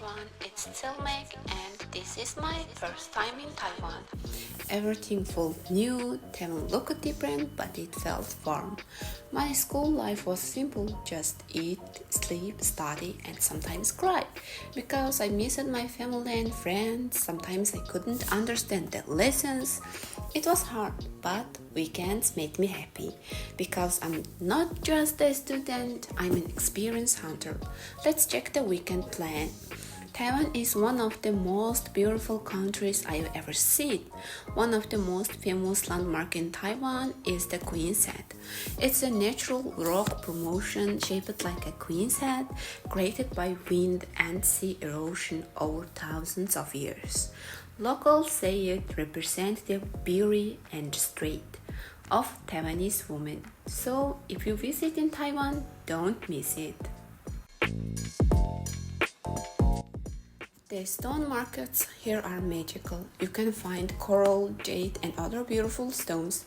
everyone, it's Tilmek and this is my first time in Taiwan. Everything felt new, Taiwan looked different but it felt warm. My school life was simple, just eat, sleep, study and sometimes cry. Because I missed my family and friends, sometimes I couldn't understand the lessons. It was hard, but weekends made me happy. Because I'm not just a student, I'm an experienced hunter. Let's check the weekend plan. Taiwan is one of the most beautiful countries I've ever seen. One of the most famous landmarks in Taiwan is the Queen's Head. It's a natural rock formation shaped like a queen's head, created by wind and sea erosion over thousands of years. Locals say it represents the beauty and strength of Taiwanese women. So if you visit in Taiwan, don't miss it. The stone markets here are magical. You can find coral, jade, and other beautiful stones.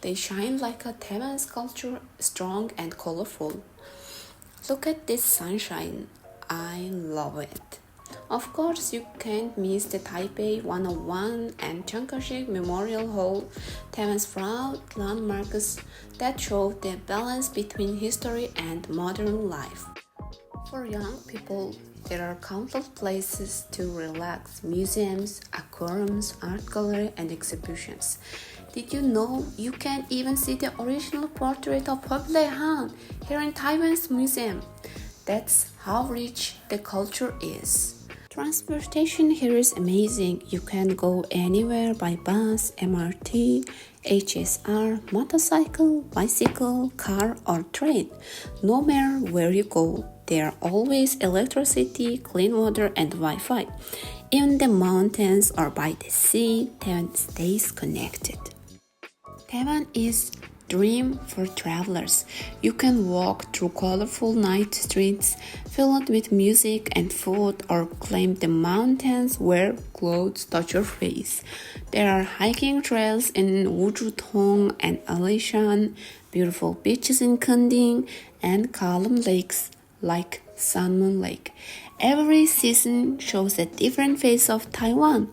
They shine like a Taiwan sculpture, strong and colorful. Look at this sunshine. I love it. Of course, you can't miss the Taipei 101 and Chiang Kai-shek Memorial Hall, Taiwan's proud landmarks that show the balance between history and modern life. For young people, there are countless places to relax: museums, aquariums, art gallery, and exhibitions. Did you know you can even see the original portrait of Hua Han here in Taiwan's museum? That's how rich the culture is. Transportation here is amazing. You can go anywhere by bus, MRT, HSR, motorcycle, bicycle, car, or train. No matter where you go, there are always electricity, clean water, and Wi-Fi. In the mountains or by the sea, Taiwan stays connected. Taiwan is dream for travelers. You can walk through colorful night streets filled with music and food, or climb the mountains where clouds touch your face. There are hiking trails in Wuzhutong and Alishan, beautiful beaches in Kending, and calm lakes like Sun Moon Lake. Every season shows a different face of Taiwan.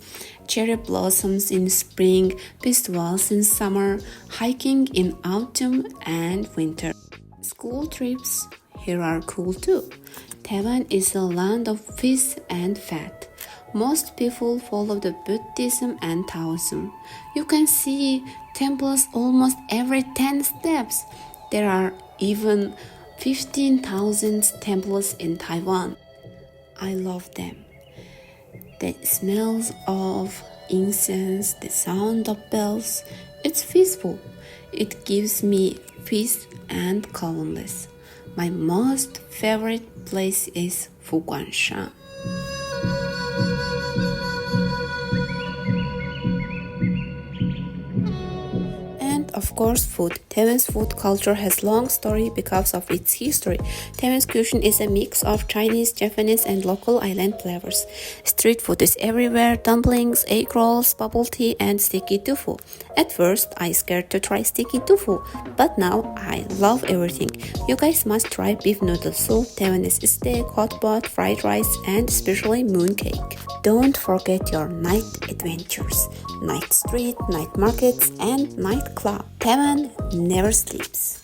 Cherry blossoms in spring, festivals in summer, hiking in autumn and winter. School trips here are cool too. Taiwan is a land of peace and faith. Most people follow the Buddhism and Taoism. You can see temples almost every 10 steps. There are even 15,000 temples in Taiwan. I love them. The smells of incense, the sound of bells, it's peaceful. It gives me peace and calmness. My most favorite place is Fuguanshan. Of course, food. Taiwan's food culture has long story because of its history. Taiwan's cuisine is a mix of Chinese, Japanese, and local island flavors. Street food is everywhere: dumplings, egg rolls, bubble tea, and sticky tofu. At first, I scared to try sticky tofu, but now I love everything. You guys must try beef noodle soup, Taiwanese steak, hot pot, fried rice, and especially mooncake. Don't forget your night adventures: night street, night markets, and night club. Taiwan never sleeps.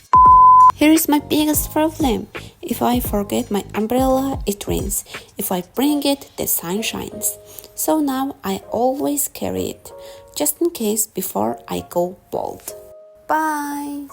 Here is my biggest problem. If I forget my umbrella, it rains. If I bring it, the sun shines. So now I always carry it, just in case before I go bald. Bye!